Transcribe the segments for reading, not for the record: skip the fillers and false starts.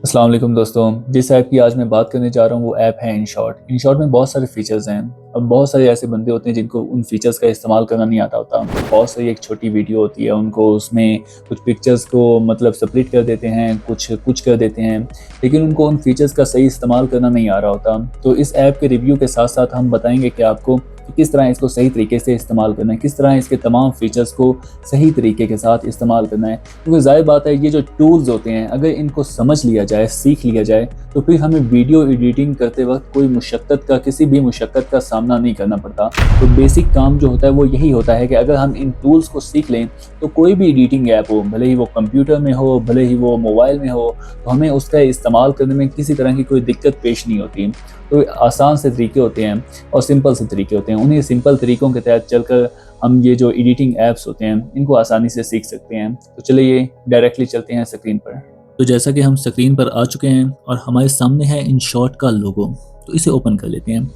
अस्सलाम वालेकुम दोस्तों। जिस ऐप की आज मैं बात करने जा रहा हूँ वो ऐप है इनशॉट। इनशॉट में बहुत सारे फीचर्स हैं। अब बहुत सारे ऐसे बंदे होते हैं जिनको उन फीचर्स का इस्तेमाल करना नहीं आता होता। बहुत सारी एक छोटी वीडियो होती है, उनको उसमें कुछ पिक्चर्स को मतलब स्प्लिट कर देते हैं, कुछ कर देते हैं, लेकिन उनको उन फीचर्स का सही इस्तेमाल करना नहीं आ रहा होता। तो इस ऐप के रिव्यू के साथ-साथ हम बताएँगे कि आपको कि किस तरह इसको सही तरीके से इस्तेमाल करना है, किस तरह इसके तमाम फीचर्स को सही तरीके के साथ इस्तेमाल करना है। क्योंकि ज़ाहिर बात है ये जो टूल्स होते हैं अगर इनको समझ लिया जाए, सीख लिया जाए, तो फिर हमें वीडियो एडिटिंग करते वक़्त किसी भी मुशक्क़त का सामना नहीं करना पड़ता। तो बेसिक काम जो होता है वो यही होता है कि अगर हम इन टूल्स को सीख लें तो कोई भी एडिटिंग ऐप हो, भले ही वो कंप्यूटर में हो, भले ही वो मोबाइल में हो, तो हमें उसका इस्तेमाल करने में किसी तरह की कोई दिक्कत पेश नहीं होती। तो आसान से तरीके होते हैं और सिंपल से तरीके होते हैं। उन्हीं सिंपल तरीकों के तहत चलकर हम ये जो एडिटिंग ऐप्स होते हैं इनको आसानी से सीख सकते हैं। तो चलिए डायरेक्टली चलते हैं स्क्रीन पर। तो जैसा कि हम स्क्रीन पर आ चुके हैं और हमारे सामने है इनशॉट का लोगो, तो इसे ओपन कर लेते हैं।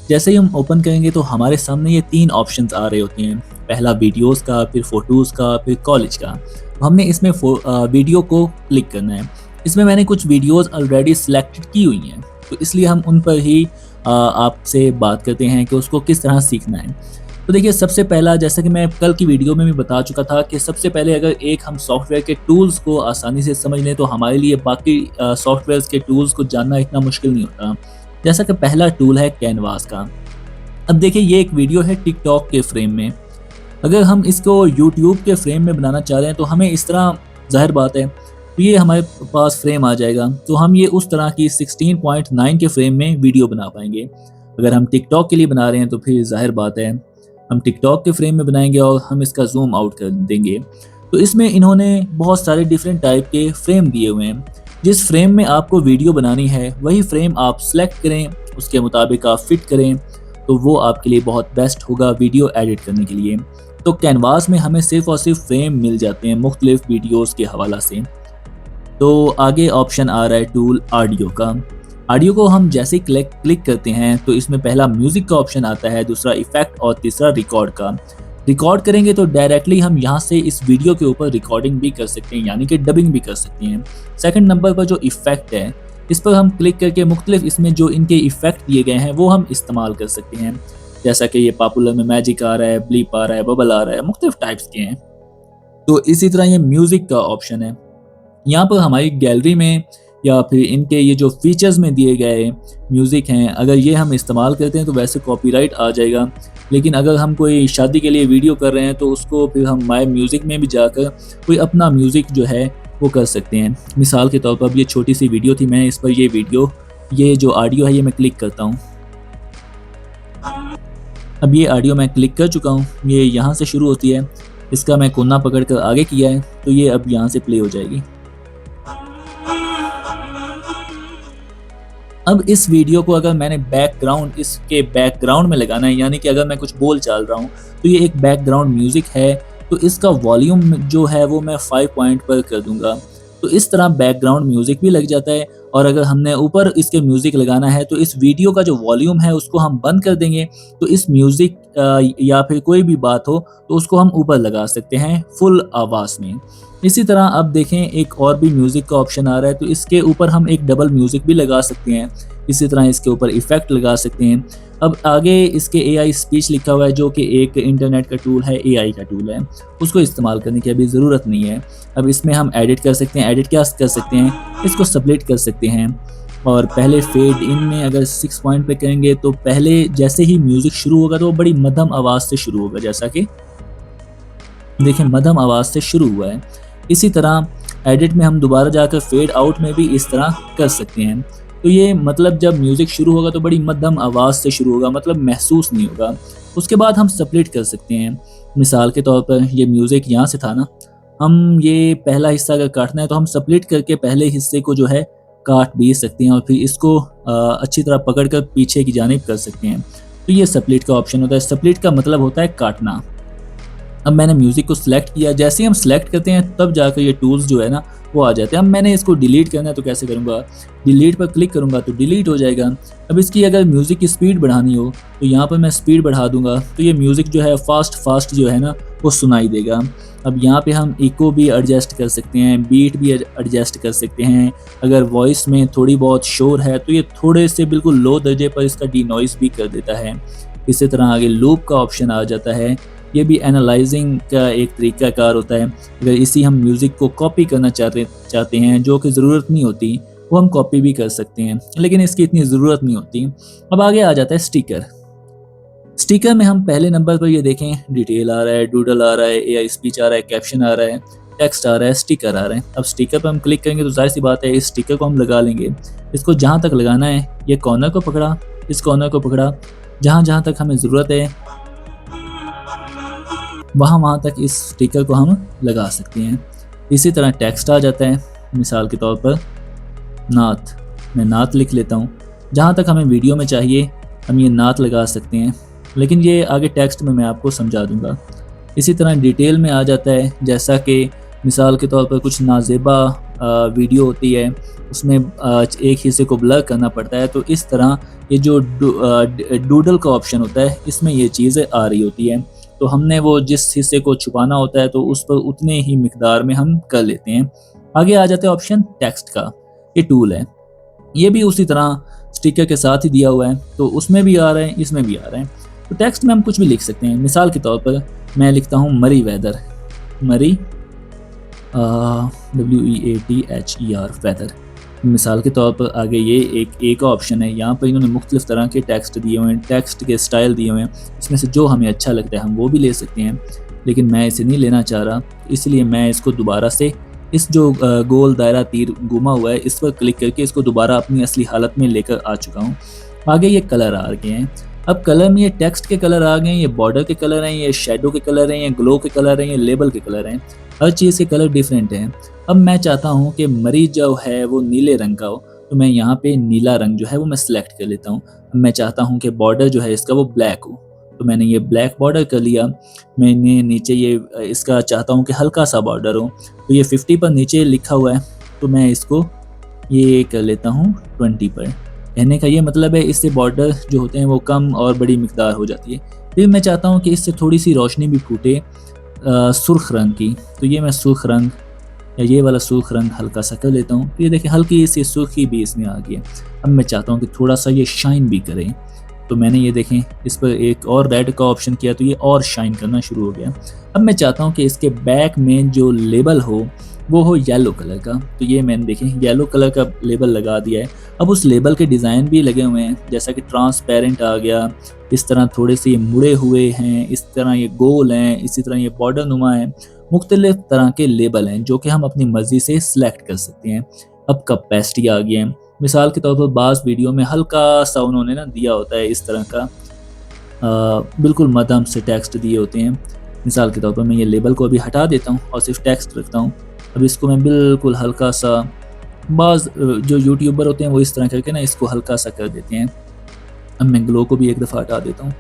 जैसे ही हम ओपन करेंगे तो हमारे सामने ये 3 ऑप्शंस आ रहे होते हैं। पहला वीडियोज़ का, फिर फ़ोटोज़ का, फिर कॉलेज का। तो हमने इसमें वीडियो को क्लिक करना है। इसमें मैंने कुछ वीडियोज़ ऑलरेडी सिलेक्टेड की हुई हैं, तो इसलिए हम उन पर ही आपसे बात करते हैं कि उसको किस तरह सीखना है। तो देखिए सबसे पहला, जैसा कि मैं कल की वीडियो में भी बता चुका था कि सबसे पहले अगर एक हम सॉफ्टवेयर के टूल्स को आसानी से समझ लें तो हमारे लिए बाकी सॉफ्टवेयर्स के टूल्स को जानना इतना मुश्किल नहीं होता। जैसा कि पहला टूल है कैनवास का। अब देखिए ये एक वीडियो है टिकटॉक के फ्रेम में। अगर हम इसको यूट्यूब के फ्रेम में बनाना चाह रहे हैं तो हमें इस तरह, ज़ाहिर बात है, तो ये हमारे पास फ्रेम आ जाएगा, तो हम ये उस तरह की 16.9 के फ्रेम में वीडियो बना पाएंगे। अगर हम टिकटॉक के लिए बना रहे हैं तो फिर ज़ाहिर बात है हम टिकटॉक के फ्रेम में बनाएंगे और हम इसका जूम आउट कर देंगे। तो इसमें इन्होंने बहुत सारे डिफरेंट टाइप के फ्रेम दिए हुए हैं। जिस फ्रेम में आपको वीडियो बनानी है वही फ्रेम आप सेलेक्ट करें, उसके मुताबिक आप फिट करें, तो वो आपके लिए बहुत बेस्ट होगा वीडियो एडिट करने के लिए। तो कैनवास में हमें सिर्फ और सिर्फ फ्रेम मिल जाते हैं मुख्तलिफ वीडियोज़ के हवाला से। तो आगे ऑप्शन आ रहा है टूल ऑडियो का। ऑडियो को हम जैसे ही क्लिक करते हैं तो इसमें पहला म्यूज़िक का ऑप्शन आता है, दूसरा इफ़ेक्ट और तीसरा रिकॉर्ड का। रिकॉर्ड करेंगे तो डायरेक्टली हम यहाँ से इस वीडियो के ऊपर रिकॉर्डिंग भी कर सकते हैं, यानी कि डबिंग भी कर सकते हैं। सेकंड नंबर पर जो इफ़ेक्ट है, इस पर हम क्लिक करके मुख्तलिफ इसमें जो इनके इफ़ेक्ट दिए गए हैं वो हम इस्तेमाल कर सकते हैं। जैसा कि ये पॉपुलर में मैजिक आ रहा है, ब्लीप आ रहा है, बबल आ रहा है, मुख्तलिफ टाइप्स के हैं। तो इसी तरह ये म्यूज़िक का ऑप्शन है। यहाँ पर हमारी गैलरी में या फिर इनके ये जो फीचर्स में दिए गए म्यूज़िक हैं, अगर ये हम इस्तेमाल करते हैं तो वैसे कॉपीराइट आ जाएगा। लेकिन अगर हम कोई शादी के लिए वीडियो कर रहे हैं तो उसको फिर हम माय म्यूज़िक में भी जाकर कोई अपना म्यूज़िक जो है वो कर सकते हैं। मिसाल के तौर पर अब ये छोटी सी वीडियो थी, मैं इस पर ये जो ऑडियो है ये मैं क्लिक करता हूँ। अब ये ऑडियो मैं क्लिक कर चुका हूँ, ये यहाँ से शुरू होती है। इसका मैं कोना पकड़ कर आगे किया है तो ये अब यहाँ से प्ले हो जाएगी। अब इस वीडियो को अगर मैंने इसके बैकग्राउंड में लगाना है, यानी कि अगर मैं कुछ बोल चाल रहा हूँ तो ये एक बैकग्राउंड म्यूज़िक है, तो इसका वॉल्यूम जो है वो मैं 5 पॉइंट पर कर दूंगा। तो इस तरह बैकग्राउंड म्यूज़िक भी लग जाता है। और अगर हमने ऊपर इसके म्यूज़िक लगाना है तो इस वीडियो का जो वॉल्यूम है उसको हम बंद कर देंगे, तो इस म्यूज़िक या फिर कोई भी बात हो तो उसको हम ऊपर लगा सकते हैं फुल आवाज़ में। इसी तरह अब देखें एक और भी म्यूज़िक का ऑप्शन आ रहा है, तो इसके ऊपर हम एक डबल म्यूज़िक भी लगा सकते हैं। इसी तरह इसके ऊपर इफ़ेक्ट लगा सकते हैं। अब आगे इसके एआई स्पीच लिखा हुआ है, जो कि एक इंटरनेट का टूल है, एआई का टूल है, उसको इस्तेमाल करने की अभी ज़रूरत नहीं है। अब इसमें हम एडिट कर सकते हैं। एडिट क्या कर सकते हैं, इसको स्प्लिट कर सकते हैं। और पहले फेड इन में अगर 6 पॉइंट पे करेंगे तो पहले जैसे ही म्यूज़िक शुरू होगा तो वो बड़ी मध्यम आवाज़ से शुरू होगा, जैसा कि देखें मध्यम आवाज़ से शुरू हुआ है। इसी तरह एडिट में हम दोबारा जाकर फेड आउट में भी इस तरह कर सकते हैं। तो ये मतलब जब म्यूज़िक शुरू होगा तो बड़ी मध्यम आवाज़ से शुरू होगा, मतलब महसूस नहीं होगा। उसके बाद हम स्प्लिट कर सकते हैं। मिसाल के तौर पर ये म्यूज़िक यहाँ से था ना, हम ये पहला हिस्सा अगर काटना है तो हम स्प्लिट करके पहले हिस्से को जो है काट भी सकते हैं और फिर इसको अच्छी तरह पकड़ कर पीछे की जानिब कर सकते हैं। तो ये स्प्लिट का ऑप्शन होता है। स्प्लिट का मतलब होता है काटना। अब मैंने म्यूज़िक को सिलेक्ट किया, जैसे ही हम सिलेक्ट करते हैं तब जाकर ये टूल्स जो है ना वो आ जाते हैं। अब मैंने इसको डिलीट करना है तो कैसे करूँगा, डिलीट पर क्लिक करूँगा तो डिलीट हो जाएगा। अब इसकी अगर म्यूज़िक की स्पीड बढ़ानी हो तो यहाँ पर मैं स्पीड बढ़ा दूँगा तो ये म्यूज़िक जो है फास्ट जो है ना वो सुनाई देगा। अब यहाँ पे हम इको भी एडजस्ट कर सकते हैं, बीट भी एडजस्ट कर सकते हैं। अगर वॉइस में थोड़ी बहुत शोर है तो ये थोड़े से बिल्कुल लो दर्जे पर इसका डिनॉइस भी कर देता है। इसी तरह आगे लूप का ऑप्शन आ जाता है, ये भी एनालाइजिंग का एक तरीक़ाकार होता है। अगर इसी हम म्यूज़िक को कॉपी करना चाहते हैं जो कि ज़रूरत नहीं होती, वो हम कॉपी भी कर सकते हैं, लेकिन इसकी इतनी ज़रूरत नहीं होती। अब आगे आ जाता है स्टिकर। स्टिकर में हम पहले नंबर पर ये देखें, डिटेल आ रहा है, डूडल आ रहा है, एआई स्पीच आ रहा है, कैप्शन आ रहा है, टेक्स्ट आ रहा है, स्टिकर आ रहा है। अब स्टिकर पर हम क्लिक करेंगे तो ज़ाहिर सी बात है इस स्टिकर को हम लगा लेंगे। इसको जहाँ तक लगाना है, ये कॉर्नर को पकड़ा, इस कॉर्नर को पकड़ा, जहाँ तक हमें ज़रूरत है वहाँ तक इस स्टिकर को हम लगा सकते हैं। इसी तरह टेक्स्ट आ जाता है, मिसाल के तौर पर नात, मैं नात लिख लेता हूँ। जहाँ तक हमें वीडियो में चाहिए हम ये नात लगा सकते हैं, लेकिन ये आगे टेक्स्ट में मैं आपको समझा दूँगा। इसी तरह डिटेल में आ जाता है, जैसा कि मिसाल के तौर पर कुछ नाज़ेबा वीडियो होती है, उसमें एक हिस्से को ब्लर करना पड़ता है, तो इस तरह ये जो डूडल का ऑप्शन होता है इसमें ये चीज़ें आ रही होती है। तो हमने वो जिस हिस्से को छुपाना होता है तो उस पर उतने ही मिकदार में हम कर लेते हैं। आगे आ जाता है ऑप्शन टेक्स्ट का, ये टूल है, ये भी उसी तरह स्टिकर के साथ ही दिया हुआ है, तो उसमें भी आ रहा है, इसमें भी आ रहा है। तो टेक्स्ट में हम कुछ भी लिख सकते हैं। मिसाल के तौर पर मैं लिखता हूँ मरी वेदर, मरी WEATHER वेदर। मिसाल के तौर पर आगे ये एक ऑप्शन है, यहाँ पर इन्होंने मुख्तलिफ़ तरह के टेक्स्ट दिए हुए हैं, टेक्स्ट के स्टाइल दिए हुए हैं, इसमें से जो हमें अच्छा लगता है हम वो भी ले सकते हैं, लेकिन मैं इसे नहीं लेना चाह रहा, इसलिए मैं इसको दोबारा से इस जो गोल दायरा तीर घुमा हुआ है इस पर क्लिक करके इसको दोबारा अपनी असली हालत में लेकर आ चुका हूँ। आगे ये कलर आ गए हैं। अब कलर में ये टेक्स्ट के कलर आ गए हैं, ये बॉर्डर के कलर हैं, ये शेडो के कलर हैं, ये ग्लो के कलर हैं, ये लेबल के कलर हैं, हर चीज़ के कलर डिफरेंट हैं। अब मैं चाहता हूँ कि मरीज जो है वो नीले रंग का हो, तो मैं यहाँ पे नीला रंग जो है वो मैं सिलेक्ट कर लेता हूँ। अब मैं चाहता हूँ कि बॉर्डर जो है इसका वो ब्लैक हो, तो मैंने ये ब्लैक बॉर्डर कर लिया। मैंने नीचे ये इसका चाहता हूँ कि हल्का सा बॉर्डर हो, तो ये 50 पर नीचे लिखा हुआ है, तो मैं इसको ये कर लेता हूँ 20 पर। कहने का ये मतलब है इससे बॉर्डर जो होते हैं वो कम और बड़ी मिकदार हो जाती है। फिर मैं चाहता हूँ कि इससे थोड़ी सी रोशनी भी फूटे सुर्ख रंग की, तो ये मैं सुर्ख रंग या ये वाला सुर्ख रंग हल्का सा कर लेता हूँ। तो ये देखिए हल्की सी सुर्खी भी इसमें आ गई है। अब मैं चाहता हूँ कि थोड़ा सा ये शाइन भी करे, तो मैंने ये देखें इस पर एक और रेड का ऑप्शन किया तो ये और शाइन करना शुरू हो गया। अब मैं चाहता हूँ कि इसके बैक में जो लेबल हो वो हो येलो कलर का, तो ये मैंने देखें येलो कलर का लेबल लगा दिया है। अब उस लेबल के डिज़ाइन भी लगे हुए हैं, जैसा कि ट्रांसपेरेंट आ गया, इस तरह थोड़े से ये मुड़े हुए हैं, इस तरह ये गोल हैं, इसी तरह ये बॉर्डर नुमा है। मुख्तलिफ तरह के लेबल हैं जो कि हम अपनी मर्ज़ी से सिलेक्ट कर सकते हैं। अब कैपेसिटी आ गया है, मिसाल के तौर पर बाज़ वीडियो में हल्का सा उन्होंने ना दिया होता है इस तरह का बिल्कुल मध्यम से टेक्स्ट दिए होते हैं। मिसाल के तौर पर मैं ये लेबल को अभी हटा देता हूँ और सिर्फ टेक्स्ट रखता हूँ। अब इसको मैं बिल्कुल हल्का सा, बाज़ जो यूट्यूबर होते हैं वो इस तरह करके ना इसको हल्का सा कर देते हैं। अब मैं ग्लो को भी एक दफ़ा हटा देता हूँ,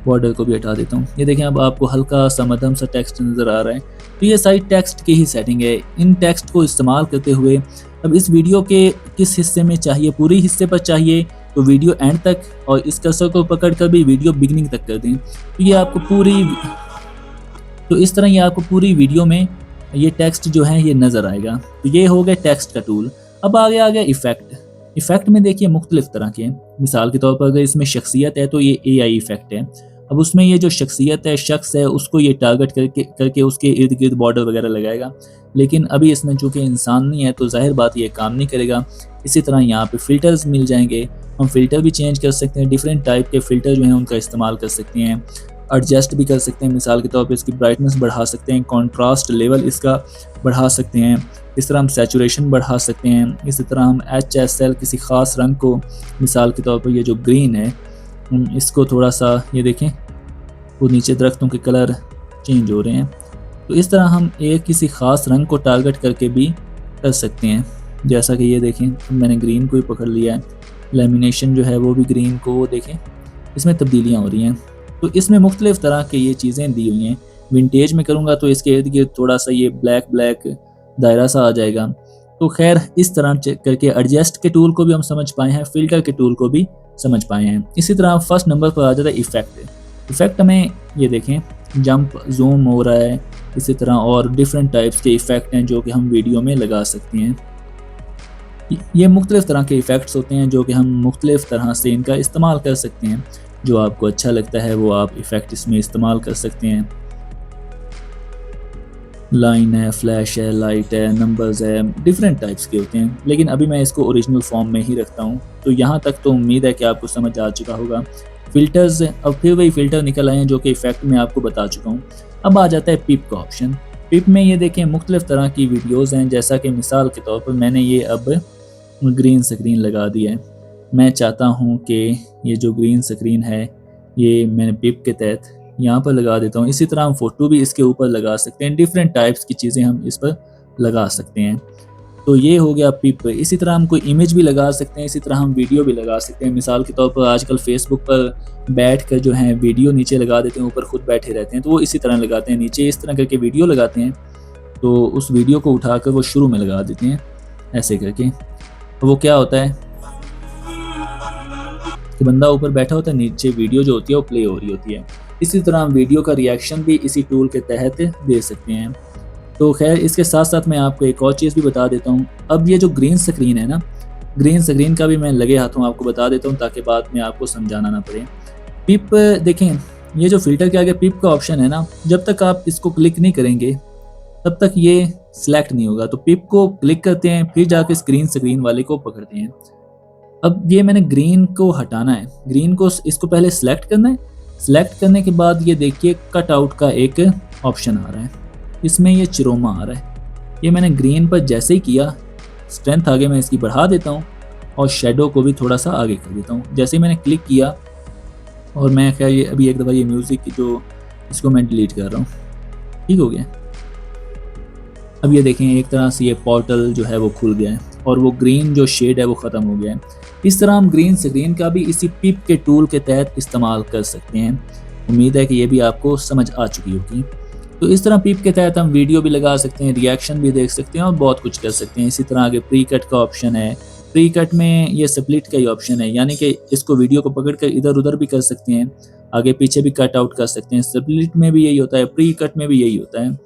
बॉर्डर को भी हटा देता हूँ। ये देखें अब आपको हल्का सा मध्यम सा टेक्स्ट नज़र आ रहा है, तो ये सारी टेक्स्ट की ही सेटिंग है। इन टेक्स्ट को इस्तेमाल करते हुए अब इस वीडियो के किस हिस्से में चाहिए, पूरी हिस्से पर चाहिए तो वीडियो एंड तक, और इस कर्सर को पकड़ कर भी वीडियो बिगनिंग तक कर दें, तो ये आपको तो इस तरह ये आपको पूरी वीडियो में ये टेक्स्ट जो है ये नज़र आएगा। तो ये हो गया टेक्स्ट का टूल। अब आगे आ गया इफ़ेक्ट। इफ़ेक्ट में देखिए मुख्तलिफ तरह के, मिसाल के तौर पर अगर इसमें शख्सियत है तो ये AI इफ़ेक्ट है। अब उसमें ये जो शख्सियत है, शख्स है, उसको ये टारगेट करके उसके इर्द गिर्द बॉर्डर वगैरह लगाएगा, लेकिन अभी इसमें चूँकि इंसान नहीं है तो जाहिर बात ये काम नहीं करेगा। इसी तरह यहाँ पे फ़िल्टर्स मिल जाएंगे, हम फ़िल्टर भी चेंज कर सकते हैं, डिफरेंट टाइप के फ़िल्टर जो हैं उनका इस्तेमाल कर सकते हैं, एडजस्ट भी कर सकते हैं। मिसाल के तौर पे इसकी ब्राइटनेस बढ़ा सकते हैं, कॉन्ट्रास्ट लेवल इसका बढ़ा सकते हैं, इस तरह हम सैचुरेशन बढ़ा सकते हैं। इसी तरह हम HSL किसी ख़ास रंग को, मिसाल के तौर पर ये जो ग्रीन है इसको थोड़ा सा, ये देखें वो नीचे दरख्तों के कलर चेंज हो रहे हैं, तो इस तरह हम एक किसी ख़ास रंग को टारगेट करके भी कर सकते हैं। जैसा कि ये देखें मैंने ग्रीन को ही पकड़ लिया है, लेमिनेशन जो है वो भी ग्रीन को, वो देखें इसमें तब्दीलियाँ हो रही हैं। तो इसमें मुख्तलिफ़ तरह के ये चीज़ें दी हुई हैं। विंटेज में करूँगा तो इसके इर्द गिर्द थोड़ा सा ये ब्लैक ब्लैक दायरा सा आ जाएगा। तो खैर इस तरह करके एडजस्ट के टूल को भी हम समझ पाए हैं, फिल्टर के टूल को भी समझ पाए हैं। इसी तरह फर्स्ट नंबर पर आ जाता है इफ़ेक्ट। इफ़ेक्ट में ये देखें जंप ज़ूम हो रहा है, इसी तरह और डिफरेंट टाइप्स के इफ़ेक्ट हैं जो कि हम वीडियो में लगा सकते हैं। ये मुख्तलिफ़ तरह के इफ़ेक्ट्स होते हैं जो कि हम मुख्तलिफ़ तरह से इनका इस्तेमाल कर सकते हैं। जो आपको अच्छा लगता है वो आप इफ़ेक्ट इसमें इस्तेमाल कर सकते हैं। लाइन है, फ्लैश है, लाइट है, नंबर्स है, डिफरेंट टाइप्स के होते हैं, लेकिन अभी मैं इसको ओरिजिनल फॉर्म में ही रखता हूँ। तो यहाँ तक तो उम्मीद है कि आपको समझ आ चुका होगा। फ़िल्टर्स, अब फिर वही फ़िल्टर निकल आए हैं जो कि इफ़ेक्ट में आपको बता चुका हूँ। अब आ जाता है पिप का ऑप्शन। पिप में ये देखें मुख्तलिफ़ तरह की वीडियोज़ हैं, जैसा कि मिसाल के तौर पर मैंने ये अब ग्रीन स्क्रीन लगा दिया है। मैं चाहता हूँ कि ये जो ग्रीन स्क्रीन है ये मैंने पिप के तहत यहाँ पर लगा देता हूँ। इसी तरह हम फ़ोटो भी इसके ऊपर लगा सकते हैं, डिफरेंट टाइप्स की चीज़ें हम इस पर लगा सकते हैं। तो ये हो गया पिप। इसी तरह हम कोई इमेज भी लगा सकते हैं, इसी तरह हम वीडियो भी लगा सकते हैं। मिसाल के तौर पर आजकल फेसबुक पर बैठ कर जो है वीडियो नीचे लगा देते हैं, ऊपर खुद बैठे रहते हैं, तो वो इसी तरह लगाते हैं, नीचे इस तरह करके वीडियो लगाते हैं। तो उस वीडियो को उठाकर वो शुरू में लगा देते हैं ऐसे करके। तो वो क्या होता है कि बंदा ऊपर बैठा होता है, नीचे वीडियो जो होती है वो प्ले हो रही होती है। इसी तरह हम वीडियो का रिएक्शन भी इसी टूल के तहत दे सकते हैं। तो खैर इसके साथ साथ मैं आपको एक और चीज़ भी बता देता हूँ। अब ये जो ग्रीन स्क्रीन है ना, ग्रीन स्क्रीन का भी मैं लगे हाथों आपको बता देता हूँ ताकि बाद में आपको समझाना ना पड़े। पिप देखें, ये जो फ़िल्टर के आगे पिप का ऑप्शन है ना, जब तक आप इसको क्लिक नहीं करेंगे तब तक ये सिलेक्ट नहीं होगा। तो पिप को क्लिक करते हैं, फिर जाके स्क्रीन वाले को पकड़ते हैं। अब ये मैंने ग्रीन को हटाना है, ग्रीन को इसको पहले सिलेक्ट करना है। सिलेक्ट करने के बाद ये देखिए कट आउट का एक ऑप्शन आ रहा है, इसमें ये चिरोमा आ रहा है। ये मैंने ग्रीन पर जैसे ही किया, स्ट्रेंथ आगे मैं इसकी बढ़ा देता हूँ और शेडो को भी थोड़ा सा आगे कर देता हूँ। जैसे ही मैंने क्लिक किया और मैं क्या ये अभी एक दफ़ा ये म्यूज़िक की जो इसको मैं डिलीट कर रहा हूँ, ठीक हो गया। अब ये देखें एक तरह से ये पोर्टल जो है वो खुल गया है और वो ग्रीन जो शेड है वो ख़त्म हो गया है। इस तरह हम ग्रीन स्क्रीन का भी इसी पिप के टूल के तहत इस्तेमाल कर सकते हैं। उम्मीद है कि ये भी आपको समझ आ चुकी होगी। तो इस तरह पिप के तहत हम वीडियो भी लगा सकते हैं, रिएक्शन भी देख सकते हैं और बहुत कुछ कर सकते हैं। इसी तरह आगे प्री कट का ऑप्शन है। प्री कट में ये स्प्लिट का ही ऑप्शन है, यानी कि इसको वीडियो को पकड़ कर इधर उधर भी कर सकते हैं, आगे पीछे भी कट आउट कर सकते हैं। स्प्लिट में भी यही होता है, प्री कट में भी यही होता है।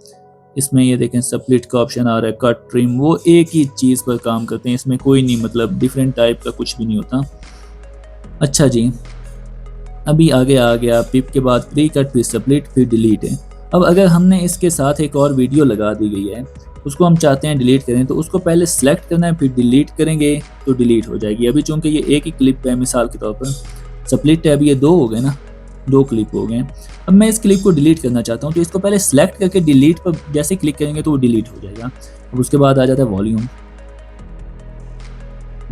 इसमें ये देखें स्प्लिट का ऑप्शन आ रहा है, कट ट्रिम, वो एक ही चीज़ पर काम करते हैं, इसमें कोई नहीं मतलब डिफरेंट टाइप का कुछ भी नहीं होता। अच्छा जी, अभी आगे आ गया पिप के बाद प्री कट, फिर स्प्लिट, फिर डिलीट है। अब अगर हमने इसके साथ एक और वीडियो लगा दी गई है, उसको हम चाहते हैं डिलीट करें, तो उसको पहले सेलेक्ट करना है, फिर डिलीट करेंगे तो डिलीट हो जाएगी। अभी चूँकि ये एक ही क्लिप है, मिसाल के तौर पर स्प्लिट है, अभी ये 2 हो गए ना, 2 क्लिप हो गए। अब मैं इस क्लिप को डिलीट करना चाहता हूँ, तो इसको पहले सेलेक्ट करके डिलीट पर जैसे क्लिक करेंगे तो वो डिलीट हो जाएगा। अब उसके बाद आ जाता है वॉल्यूम,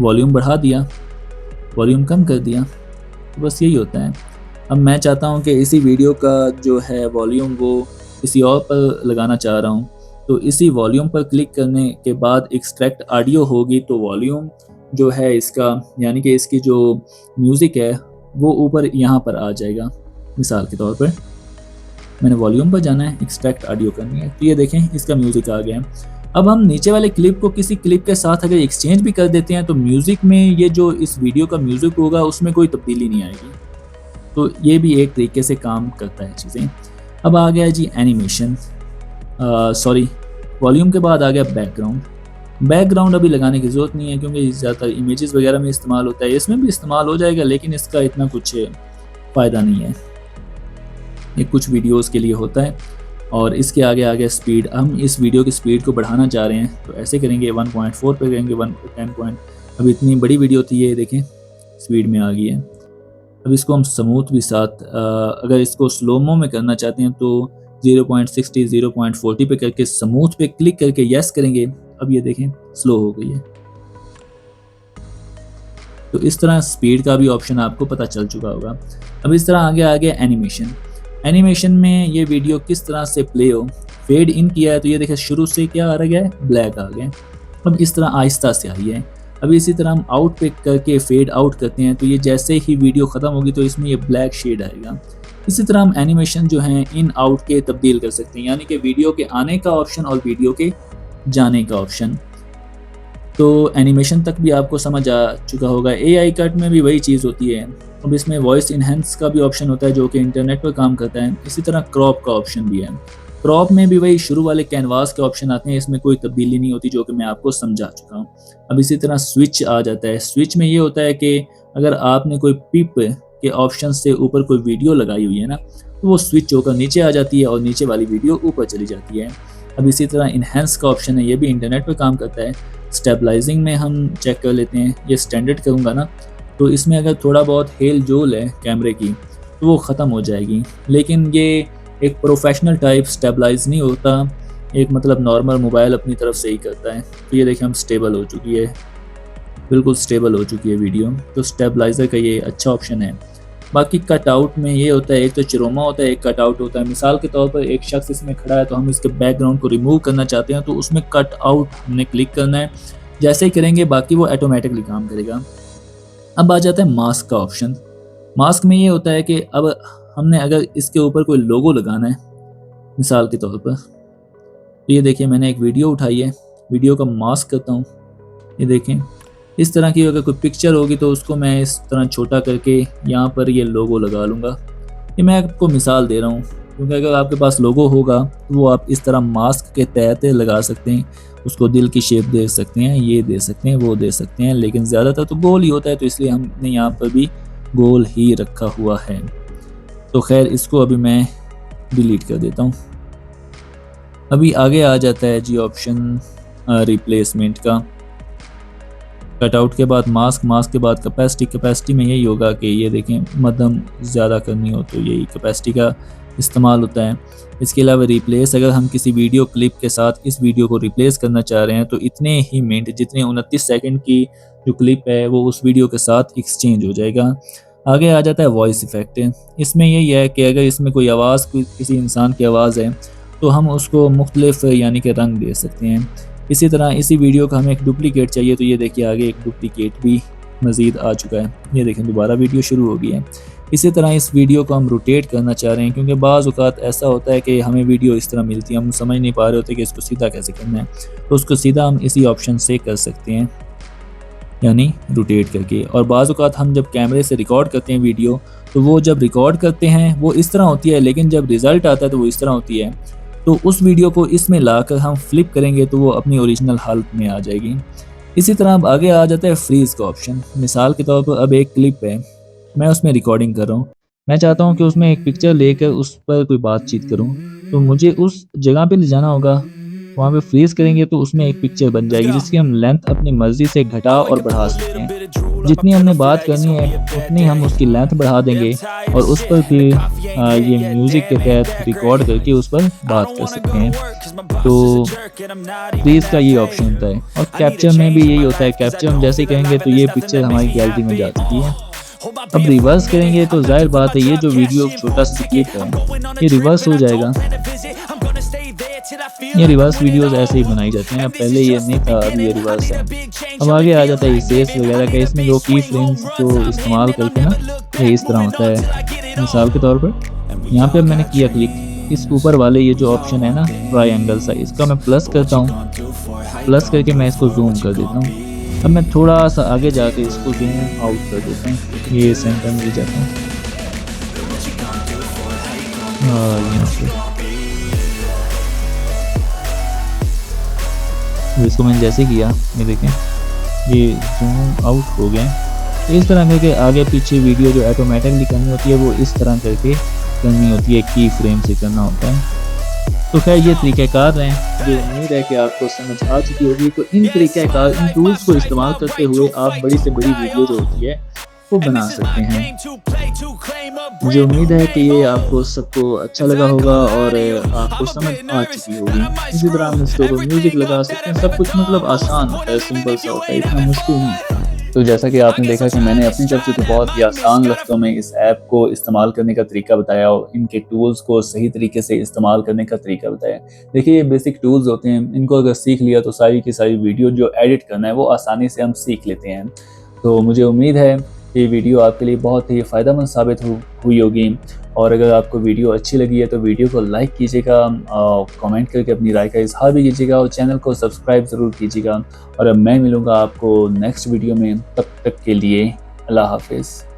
वॉल्यूम बढ़ा दिया, वॉल्यूम कम कर दिया, तो बस यही होता है। अब मैं चाहता हूँ कि इसी वीडियो का जो है वॉल्यूम वो किसी और पर लगाना चाह रहा हूँ, तो इसी वॉल्यूम पर क्लिक करने के बाद एक्सट्रैक्ट ऑडियो होगी, तो वॉल्यूम जो है इसका यानी कि इसकी जो म्यूज़िक है वो ऊपर यहाँ पर आ जाएगा। मिसाल के तौर पर मैंने वॉल्यूम पर जाना है, एक्सट्रैक्ट ऑडियो करनी है, तो ये देखें इसका म्यूज़िक आ गया है। अब हम नीचे वाले क्लिप को किसी क्लिप के साथ अगर एक्सचेंज भी कर देते हैं तो म्यूज़िक में ये जो इस वीडियो का म्यूज़िक होगा उसमें कोई तब्दीली नहीं आएगी। तो ये भी एक तरीके से काम करता है चीज़ें। अब आ गया जी एनिमेशन, सॉरी वॉल्यूम के बाद आ गया बैकग्राउंड। बैकग्राउंड अभी लगाने की ज़रूरत नहीं है क्योंकि ज़्यादातर इमेजेस वगैरह में इस्तेमाल होता है, इसमें भी इस्तेमाल हो जाएगा लेकिन इसका इतना कुछ फ़ायदा नहीं है, ये कुछ वीडियोस के लिए होता है। और इसके आगे आ गया स्पीड। हम इस वीडियो की स्पीड को बढ़ाना चाह रहे हैं तो ऐसे करेंगे 1.4 पे करेंगे, 10 अब इतनी बड़ी वीडियो थी ये देखें स्पीड में आ गई है। अब इसको हम स्मूथ भी साथ अगर इसको स्लोमो में करना चाहते हैं तो 0.60 0.40 पे करके स्मूथ पे क्लिक करके यस करेंगे। अब ये देखें स्लो हो गई है। तो इस तरह स्पीड का भी ऑप्शन आपको पता चल चुका होगा। अब इस तरह आगे आ गया एनिमेशन। एनिमेशन में ये वीडियो किस तरह से प्ले हो, फेड इन किया है तो ये देखें शुरू से क्या आ गया है, ब्लैक आ गया। अब इस तरह आहिस्ता से आई है। अब इसी तरह हम आउट पे करके फेड आउट करते हैं तो ये जैसे ही वीडियो ख़त्म होगी तो इसमें ये ब्लैक शेड आएगा। इसी तरह हम एनिमेशन जो हैं इन आउट के तब्दील कर सकते हैं, यानी कि वीडियो के आने का ऑप्शन और वीडियो के जाने का ऑप्शन। तो एनिमेशन तक भी आपको समझ आ चुका होगा। एआई कट में भी वही चीज़ होती है। अब इसमें वॉइस इनहेंस का भी ऑप्शन होता है जो कि इंटरनेट पर काम करता है। इसी तरह क्रॉप का ऑप्शन भी है। क्रॉप में भी वही शुरू वाले कैनवास के ऑप्शन आते हैं, इसमें कोई तब्दीली नहीं होती, जो कि मैं आपको समझा चुका हूँ। अब इसी तरह स्विच आ जाता है। स्विच में ये होता है कि अगर आपने कोई पिप के ऑप्शन से ऊपर कोई वीडियो लगाई हुई है ना, तो वो स्विच होकर नीचे आ जाती है और नीचे वाली वीडियो ऊपर चली जाती है। अब इसी तरह इनहेंस का ऑप्शन है, ये भी इंटरनेट पर काम करता है। स्टेबलाइजिंग में हम चेक कर लेते हैं, ये स्टैंडर्ड करूँगा ना, तो इसमें अगर थोड़ा बहुत हेल जोल है कैमरे की तो वो ख़त्म हो जाएगी। लेकिन ये एक प्रोफेशनल टाइप स्टेबलाइज नहीं होता, एक मतलब नॉर्मल मोबाइल अपनी तरफ से ही करता है। तो ये देखिए हम स्टेबल हो चुकी है, बिल्कुल स्टेबल हो चुकी है वीडियो। तो स्टेबलाइज़र का ये अच्छा ऑप्शन है। बाकी कट आउट में ये होता है, एक तो चिरोमा होता है, एक कट आउट होता है। मिसाल के तौर पर एक शख्स इसमें खड़ा है तो हम इसके बैकग्राउंड को रिमूव करना चाहते हैं, तो उसमें कट आउट हमने क्लिक करना है। जैसे ही करेंगे बाकी वो ऑटोमेटिकली काम करेगा। अब आ जाता है मास्क का ऑप्शन। मास्क में ये होता है कि अब हमने अगर इसके ऊपर कोई लोगो लगाना है, मिसाल के तौर पर, तो ये देखिए मैंने एक वीडियो उठाई है, वीडियो का मास्क करता हूँ। ये देखें, इस तरह की अगर कोई पिक्चर होगी तो उसको मैं इस तरह छोटा करके यहाँ पर ये लोगो लगा लूँगा। ये मैं आपको मिसाल दे रहा हूँ, क्योंकि अगर आपके पास लोगो होगा तो वो आप इस तरह मास्क के तहत लगा सकते हैं। उसको दिल की शेप दे सकते हैं, ये दे सकते हैं, वो दे सकते हैं, लेकिन ज़्यादातर तो गोल ही होता है, तो इसलिए हमने यहाँ पर भी गोल ही रखा हुआ है। तो खैर इसको अभी मैं डिलीट कर देता हूँ। अभी आगे आ जाता है जी ऑप्शन रिप्लेसमेंट का। कटआउट के बाद मास्क, मास्क के बाद कैपेसिटी। कैपेसिटी में यही होगा कि ये देखें मध्यम ज़्यादा करनी हो तो यही कैपेसिटी का इस्तेमाल होता है। इसके अलावा रिप्लेस, अगर हम किसी वीडियो क्लिप के साथ इस वीडियो को रिप्लेस करना चाह रहे हैं तो इतने ही मिनट, जितने 29 सेकंड की जो क्लिप है वो उस वीडियो के साथ एक्सचेंज हो जाएगा। आगे आ जाता है वॉइस इफ़ेक्ट। इसमें यही है कि अगर इसमें कोई आवाज़, किसी इंसान की आवाज़ है तो हम उसको मुख्तलिफ यानी कि रंग दे सकते हैं। इसी तरह इसी वीडियो का हमें एक डुप्लीकेट चाहिए, तो ये देखिए आगे एक डुप्लीकेट भी मज़ीद आ चुका है। ये देखें दोबारा वीडियो शुरू हो गई है। इसी तरह इस वीडियो को हम रोटेट करना चाह रहे हैं, क्योंकि बाज़ औक़ात ऐसा होता है कि हमें वीडियो इस तरह मिलती है, हम समझ नहीं पा रहे होते कि इसको सीधा कैसे करना है, तो उसको सीधा हम इसी ऑप्शन से कर सकते हैं, यानी रोटेट करके। और बाज़ औक़ात हम जब कैमरे से रिकॉर्ड करते हैं वीडियो, तो वो जब रिकॉर्ड करते हैं वो इस तरह होती है, लेकिन जब रिज़ल्ट आता है तो वो इस तरह होती है। तो उस वीडियो को इसमें लाकर हम फ्लिप करेंगे तो वो अपनी ओरिजिनल हालत में आ जाएगी। इसी तरह अब आगे आ जाता है फ्रीज़ का ऑप्शन। मिसाल के तौर पर अब एक क्लिप है, मैं उसमें रिकॉर्डिंग कर रहा हूँ। मैं चाहता हूँ कि उसमें एक पिक्चर लेकर उस पर कोई बातचीत करूँ, तो मुझे उस जगह पे ले जाना होगा। वहाँ पे फ्रीज़ करेंगे तो उसमें एक पिक्चर बन जाएगी, जिसकी हम लेंथ अपनी मर्ज़ी से घटा और बढ़ा सकते हैं। जितनी हमने बात करनी है उतनी हम उसकी लेंथ बढ़ा देंगे और उस पर फिर ये म्यूज़िक के तहत रिकॉर्ड करके उस पर बात कर सकते हैं। तो फ्रीज़ का ये ऑप्शन होता है। और कैप्चर में भी यही होता है। कैप्चर हम जैसे ही करेंगे तो ये पिक्चर हमारी गैलरी में जा चुकी है। अब रिवर्स करेंगे तो ज़ाहिर बात है ये जो वीडियो छोटा सा क्लिप है ये रिवर्स हो जाएगा। ये रिवर्स वीडियोस ऐसे ही बनाई जाती हैं, अब पहले ये नहीं था, अब ये रिवर्स है। अब आगे आ जाता है फेस वगैरह का। इसमें जो की फ्रेम्स जो इस्तेमाल करके ना ये इस तरह होता है। मिसाल के तौर पर यहाँ पे मैंने किया क्लिक, इस ऊपर वाले ये जो ऑप्शन है ना ट्रायंगल सा, इसका मैं प्लस करता हूँ। प्लस करके मैं इसको जूम कर देता हूँ। अब मैं थोड़ा सा आगे जाके इसको जूम आउट कर देता हूँ, ये सेंटर में ले जाता हूँ। यहाँ पे तो इसको मैंने जैसे किया, ये देखें ये जूम आउट हो गया। तो इस तरह करके आगे पीछे वीडियो जो ऑटोमेटिकली करनी होती है वो इस तरह करके करनी होती है, की फ्रेम से करना होता है। तो खैर ये तरीक़ाकार हैं, मुझे उम्मीद है कि आपको समझ आ चुकी होगी। तो इन तरीक़ाकार, इन टूल्स को इस्तेमाल करते हुए आप बड़ी से बड़ी वीडियो जो होती है वो बना सकते हैं। मुझे उम्मीद है कि ये आपको सबको अच्छा लगा होगा और आपको समझ आ चुकी होगी। इसी तरह हम इसके ऊपर म्यूज़िक लगा सकते हैं, सब कुछ मतलब आसान होता है, सिंपल सा होता है, इतना मुश्किल नहीं होता। तो जैसा कि आपने देखा कि मैंने अपनी तरफ से तो बहुत ही आसान लफ्ज़ों में इस ऐप को इस्तेमाल करने का तरीका बताया और इनके टूल्स को सही तरीके से इस्तेमाल करने का तरीका बताया। देखिए ये बेसिक टूल्स होते हैं, इनको अगर सीख लिया तो सारी की सारी वीडियो जो एडिट करना है वो आसानी से हम सीख लेते हैं। तो मुझे उम्मीद है ये वीडियो आपके लिए बहुत ही फ़ायदेमंद साबित हुई होगी। और अगर आपको वीडियो अच्छी लगी है तो वीडियो को लाइक कीजिएगा, कमेंट करके अपनी राय का इज़हार भी कीजिएगा और चैनल को सब्सक्राइब ज़रूर कीजिएगा। और अब मैं मिलूँगा आपको नेक्स्ट वीडियो में, तब तक के लिए अल्लाह हाफ़िज़।